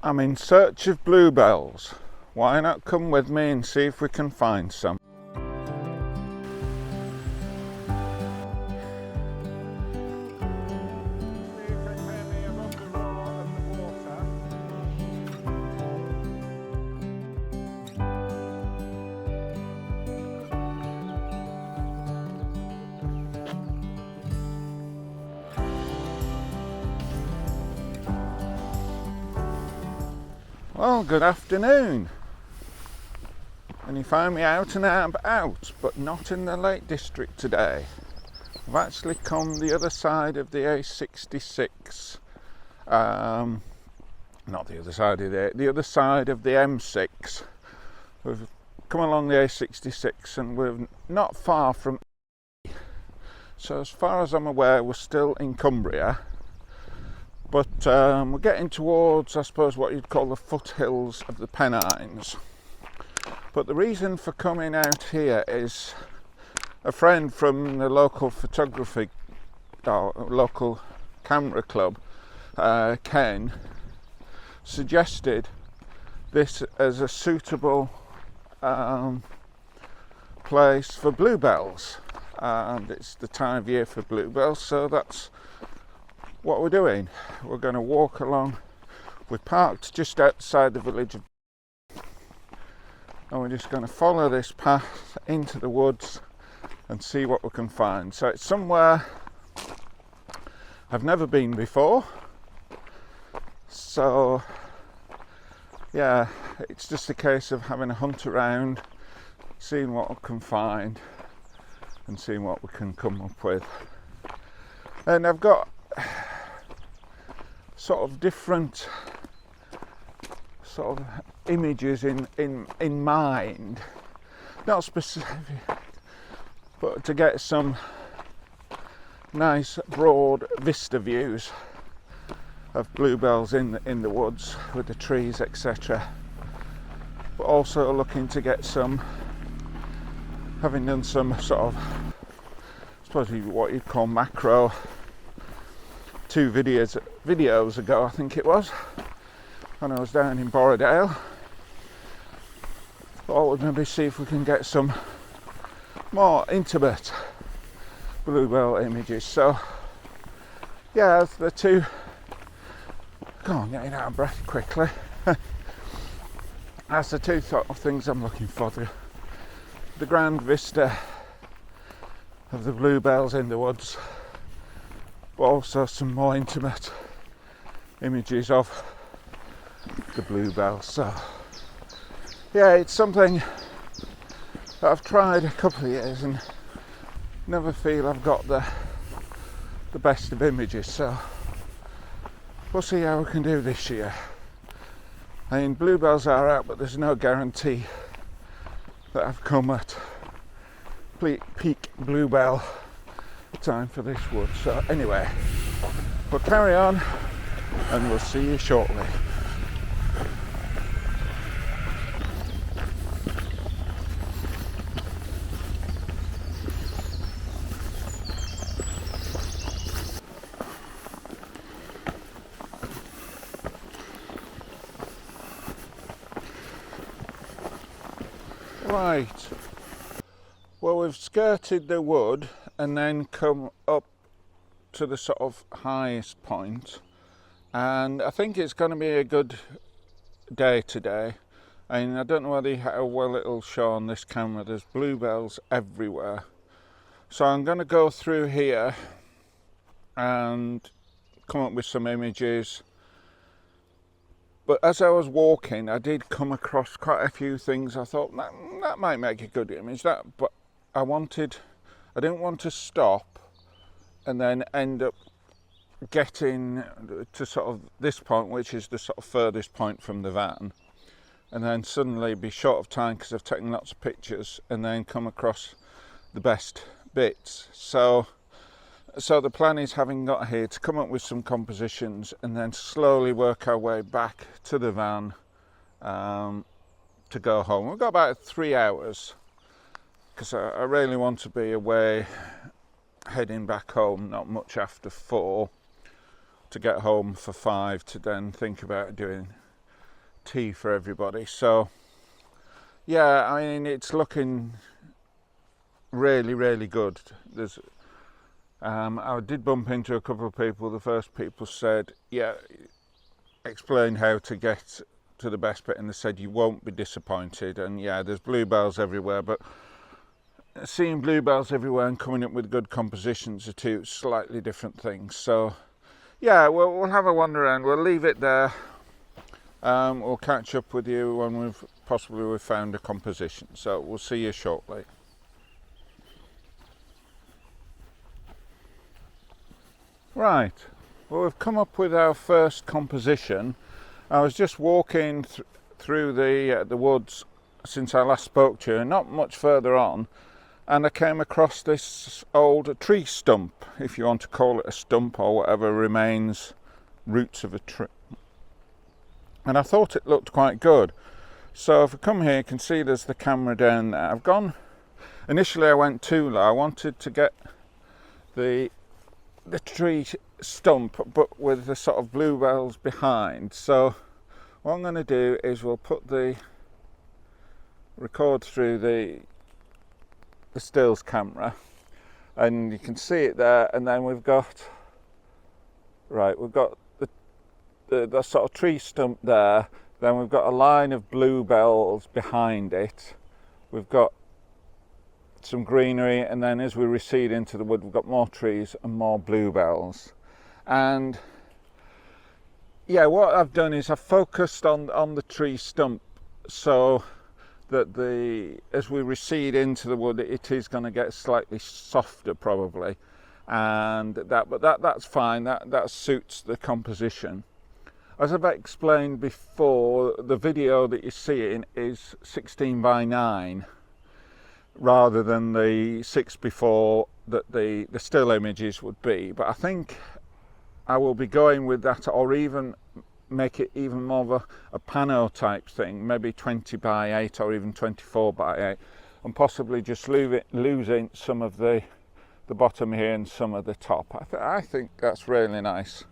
I'm in search of bluebells. Why not come with me and see if we can find some? Well, good afternoon. And you find me out and about, but not in the Lake District today. I've actually come the other side of the A66. Not the other side of the other side of the M6. We've come along the A66 and we're not far from. So as far as I'm aware, we're still in Cumbria. But we're getting towards, I suppose, what you'd call the foothills of the Pennines. But the reason for coming out here is a friend from the local photography, or local camera club, Ken, suggested this as a suitable place for bluebells. And it's the time of year for bluebells, so that's what we're doing. We're going to walk along. We're parked just outside the village of, and we're just going to follow this path into the woods and see what we can find. So it's somewhere I've never been before, so yeah, it's just a case of having a hunt around, seeing what we can find and seeing what we can come up with. And I've got sort of different sort of images in mind, not specific, but to get some nice broad vista views of bluebells in the woods with the trees, etc. But also looking to get some, having done some sort of, I suppose what you'd call macro, 2 videos ago, I think it was, when I was down in Borrowdale. Thought we'd maybe see if we can get some more intimate bluebell images. So yeah, that's the two. Go on, getting out of breath quickly. That's the two sort of things I'm looking for: the grand vista of the bluebells in the woods, but also some more intimate images of the bluebells. So yeah, it's something that I've tried a couple of years and never feel I've got the best of images, so we'll see how we can do this year. I mean, bluebells are out, but there's no guarantee that I've come at peak bluebell time for this wood. So anyway, we'll carry on and we'll see you shortly. Right, well, we've skirted the wood and then come up to the sort of highest point, and I think it's going to be a good day today. I mean, I don't know how well it'll show on this camera. There's bluebells everywhere, so I'm going to go through here and come up with some images. But as I was walking, I did come across quite a few things. I thought that might make a good image. But I didn't want to stop and then end up getting to sort of this point, which is the sort of furthest point from the van, and then suddenly be short of time because I've taken lots of pictures and then come across the best bits. So the plan is, having got here, to come up with some compositions and then slowly work our way back to the van to go home. We've got about 3 hours because I really want to be away heading back home not much after 4 to get home for 5 to then think about doing tea for everybody. So yeah, I mean, it's looking really, really good. There's I did bump into a couple of people. The first people said, yeah, explain how to get to the best bit, and they said you won't be disappointed. And yeah, there's bluebells everywhere, but seeing bluebells everywhere and coming up with good compositions are two slightly different things. So yeah, we'll have a wander around. We'll leave it there. We'll catch up with you when we've found a composition. So we'll see you shortly. Right, well, we've come up with our first composition. I was just walking through the woods since I last spoke to you, not much further on, and I came across this old tree stump, if you want to call it a stump, or whatever remains roots of a tree. And I thought it looked quite good. So if I come here, you can see there's the camera down there. Initially I went too low. I wanted to get the tree stump, but with the sort of bluebells behind. So what I'm going to do is we'll put the record through the stills camera, and you can see it there. And then we've got the sort of tree stump there. Then we've got a line of bluebells behind it. We've got some greenery, and then as we recede into the wood, we've got more trees and more bluebells. And yeah, what I've done is I've focused on the tree stump, so that as we recede into the wood, it is going to get slightly softer probably, and that's fine. That suits the composition. As I've explained before, the video that you're seeing is 16 by 9. Rather than the 6 before that the still images would be. But I think I will be going with that, or even make it even more of a pano type thing, maybe 20 by 8 or even 24 by 8, and possibly just losing some of the bottom here and some of the top. I think that's really nice.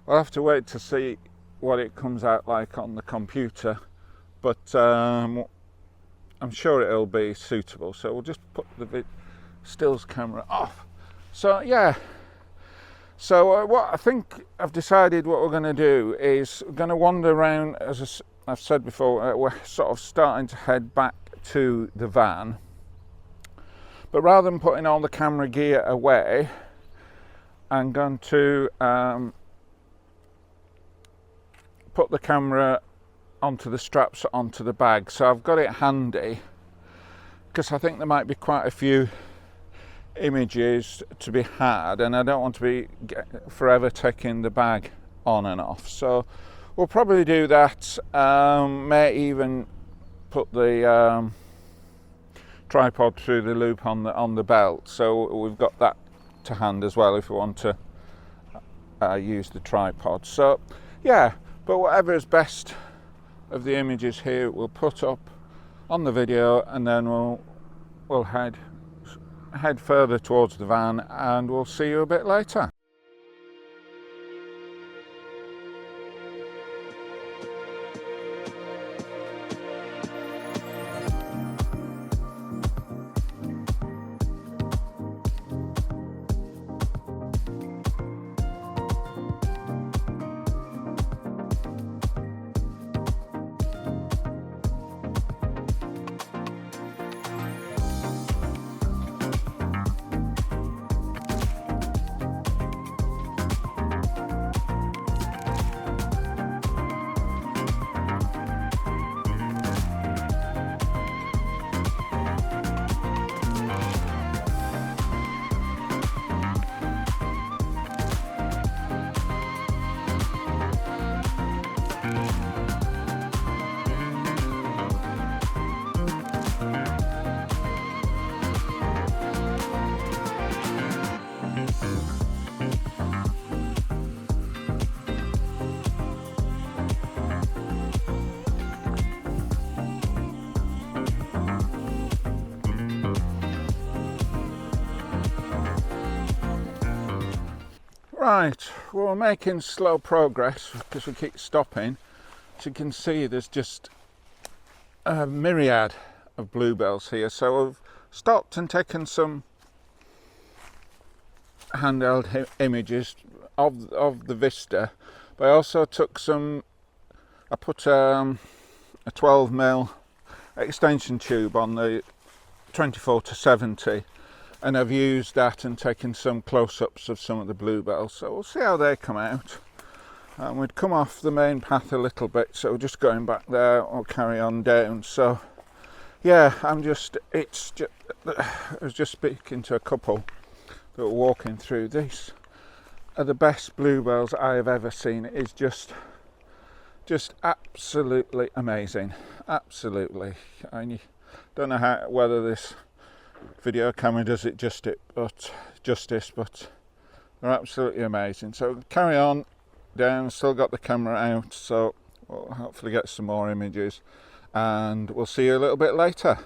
We'll have to wait to see what it comes out like on the computer, but I'm sure it'll be suitable. So we'll just put the stills camera off. So yeah, so what I think I've decided what we're going to do is we're going to wander around. As I've said before, we're sort of starting to head back to the van, but rather than putting all the camera gear away, I'm going to put the camera onto the straps onto the bag. So I've got it handy because I think there might be quite a few images to be had, and I don't want to be forever taking the bag on and off. So we'll probably do that. May even put the tripod through the loop on the belt, so we've got that to hand as well if we want to use the tripod. So yeah, but whatever is best of the images here we'll put up on the video, and then we'll head further towards the van, and we'll see you a bit later. Right, well, we're making slow progress because we keep stopping, as you can see, there's just a myriad of bluebells here. So I've stopped and taken some handheld images of the vista, but I also took some. I put a 12mm extension tube on the 24-70, and I've used that and taken some close-ups of some of the bluebells. So we'll see how they come out. We'd come off the main path a little bit, so we're just going back there or carry on down. So yeah, I was just speaking to a couple that were walking through. These are the best bluebells I have ever seen. It is just absolutely amazing, absolutely. I don't know whether this video camera does it justice, but they're absolutely amazing. So carry on down, still got the camera out, so we'll hopefully get some more images, and we'll see you a little bit later.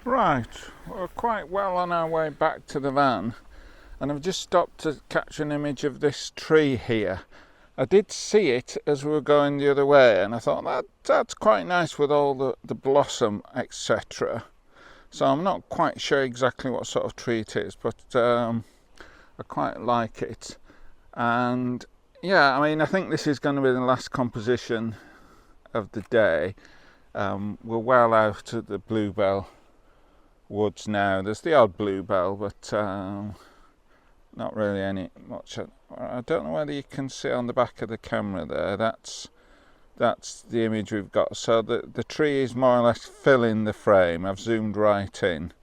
Right, we're quite well on our way back to the van, and I've just stopped to catch an image of this tree here. I did see it as we were going the other way, and I thought that's quite nice with all the blossom, etc. So I'm not quite sure exactly what sort of tree it is, but I quite like it. And yeah, I mean, I think this is going to be the last composition of the day. We're well out of the bluebell woods now. There's the odd bluebell, but not really much I don't know whether you can see on the back of the camera there, that's the image we've got. So the tree is more or less filling the frame. I've zoomed right in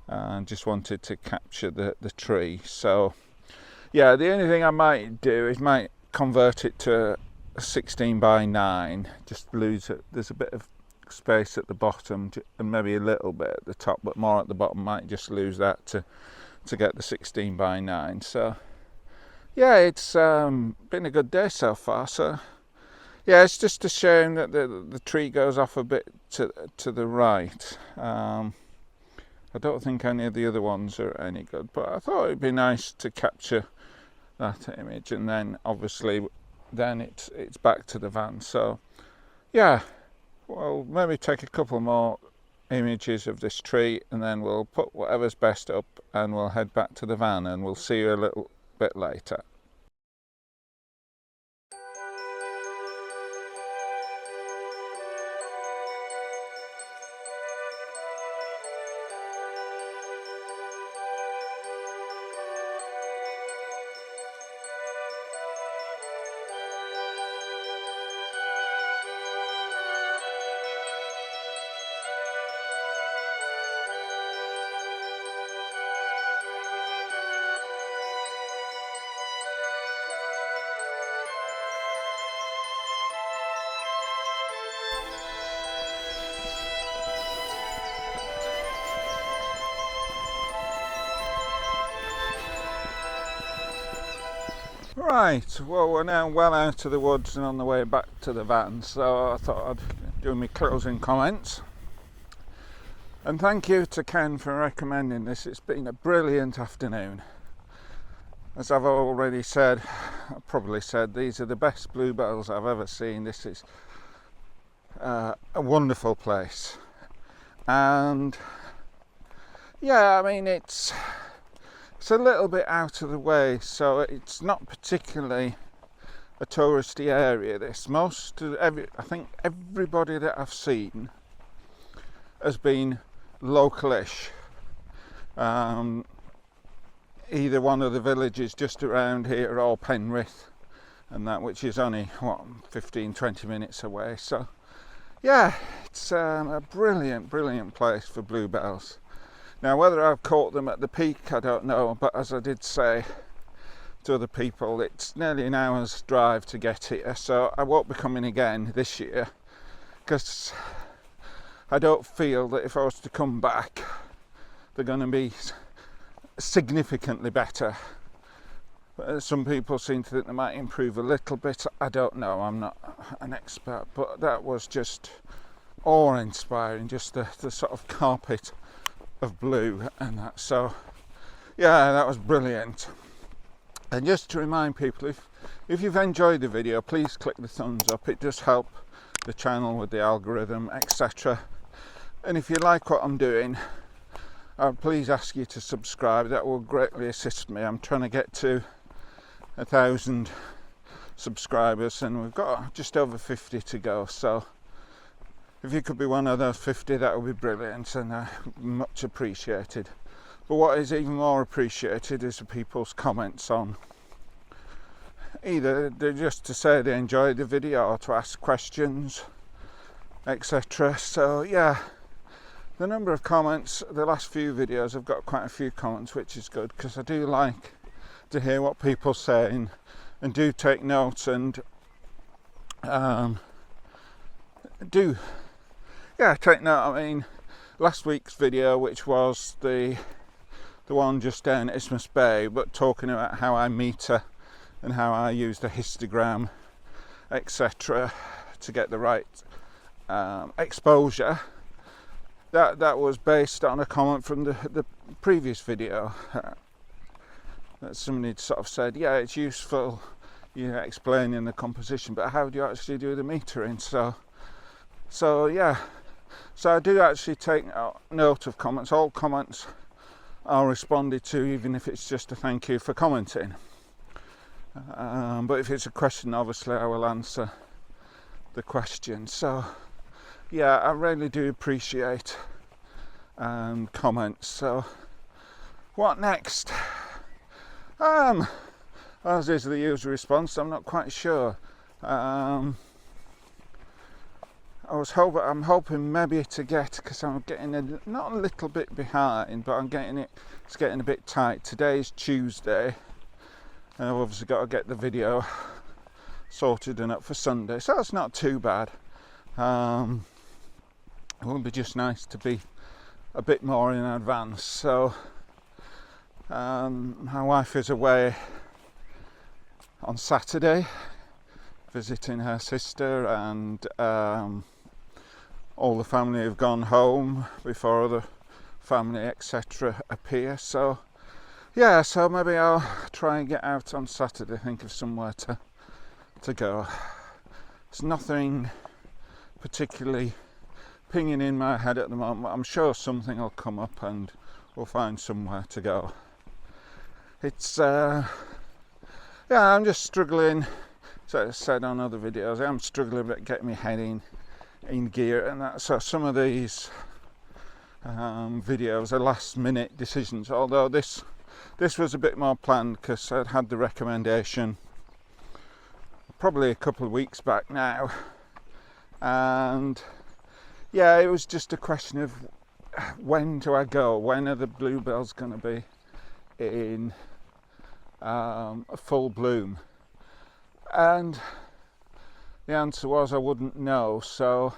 and just wanted to capture the tree. So yeah, the only thing I might do is might convert it to a 16 by 9, just lose it. There's a bit of space at the bottom and maybe a little bit at the top, but more at the bottom. Might just lose that to get the 16 by 9. So yeah, it's been a good day so far. So yeah, it's just a shame that the tree goes off a bit to the right. I don't think any of the other ones are any good, but I thought it'd be nice to capture that image, and then obviously then it's back to the van. So yeah, we'll maybe take a couple more images of this tree, and then we'll put whatever's best up and we'll head back to the van, and we'll see you a little bit later. Right, well, we're now well out of the woods and on the way back to the van, so I thought I'd do my closing comments. And thank you to Ken for recommending this. It's been a brilliant afternoon. As I've already said, I've probably said, these are the best bluebells I've ever seen. This is a wonderful place. And yeah, I mean, it's a little bit out of the way, so it's not particularly a touristy area. I think everybody that I've seen has been localish. Either one of the villages just around here, or Penrith and that, which is only 15-20 minutes away. So yeah, it's a brilliant place for bluebells. Now, whether I've caught them at the peak, I don't know, but as I did say to other people, it's nearly an hour's drive to get here, so I won't be coming again this year, because I don't feel that if I was to come back, they're going to be significantly better. Some people seem to think they might improve a little bit. I don't know, I'm not an expert, but that was just awe-inspiring, just the sort of carpet of blue and that. So yeah, that was brilliant. And just to remind people, if you've enjoyed the video, please click the thumbs up. It does help the channel with the algorithm, etc. And if you like what I'm doing, I'll please ask you to subscribe. That will greatly assist me. I'm trying to get to 1,000 subscribers, and we've got just over 50 to go. So if you could be one of those 50, that would be brilliant, and much appreciated. But what is even more appreciated is the people's comments on either they're just to say they enjoyed the video or to ask questions, etc. So yeah, the number of comments, the last few videos, I've got quite a few comments, which is good, because I do like to hear what people say and do take notes, and take note. I mean, last week's video, which was the one just down at Isthmus Bay, but talking about how I meter and how I use the histogram, etc., to get the right exposure, that was based on a comment from the previous video. That somebody sort of said, yeah, it's useful, explaining the composition, but how do you actually do the metering? So yeah, so I do actually take note of comments. All comments are responded to, even if it's just a thank you for commenting. But if it's a question, obviously I will answer the question. So yeah, I really do appreciate comments. So what next? as is the user response, I'm not quite sure. I'm hoping maybe to get, because I'm getting not a little bit behind, but it's getting a bit tight. Today's Tuesday, and I've obviously got to get the video sorted and up for Sunday, so it's not too bad. It would be just nice to be a bit more in advance. So my wife is away on Saturday visiting her sister, and all the family have gone home before other family etc. appear. So yeah, so maybe I'll try and get out on Saturday, think of somewhere to go. There's nothing particularly pinging in my head at the moment. I'm sure something will come up and we'll find somewhere to go. It's yeah, I'm just struggling, so I said on other videos, I'm struggling with getting my head in gear, and that, so some of these videos are last minute decisions, although this was a bit more planned because I'd had the recommendation probably a couple of weeks back now, and yeah, it was just a question of when do I go, when are the bluebells going to be in full bloom, and the answer was I wouldn't know. So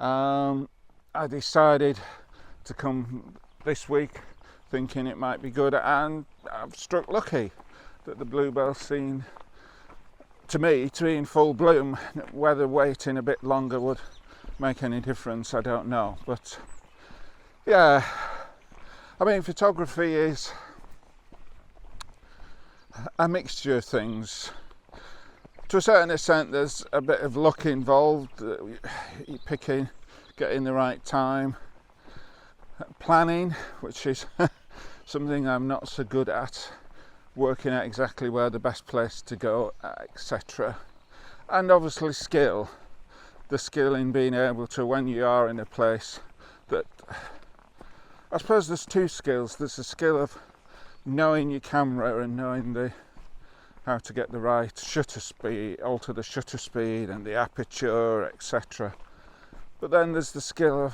I decided to come this week thinking it might be good, and I've struck lucky that the bluebell seem to me to be in full bloom. Whether waiting a bit longer would make any difference, I don't know, but yeah, I mean, photography is a mixture of things. To a certain extent there's a bit of luck involved, you picking, getting the right time, planning, which is something I'm not so good at, working out exactly where the best place to go, etc. And obviously skill, the skill in being able to, when you are in a place that, I suppose there's two skills. There's the skill of knowing your camera and knowing how to get the right shutter speed, alter the shutter speed and the aperture, etc. But then there's the skill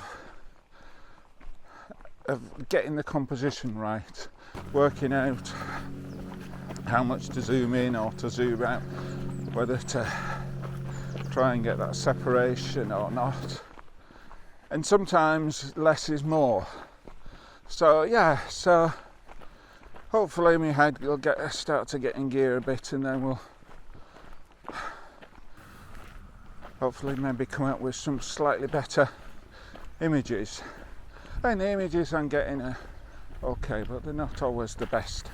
of getting the composition right, working out how much to zoom in or to zoom out, whether to try and get that separation or not. And sometimes less is more. So yeah, so hopefully my head will start to get in gear a bit, and then we'll hopefully maybe come out with some slightly better images. And the images I'm getting are okay, but they're not always the best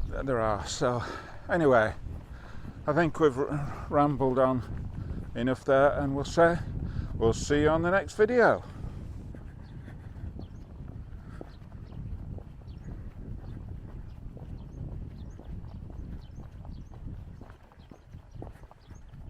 that there are. So anyway, I think we've rambled on enough there, and we'll see you on the next video.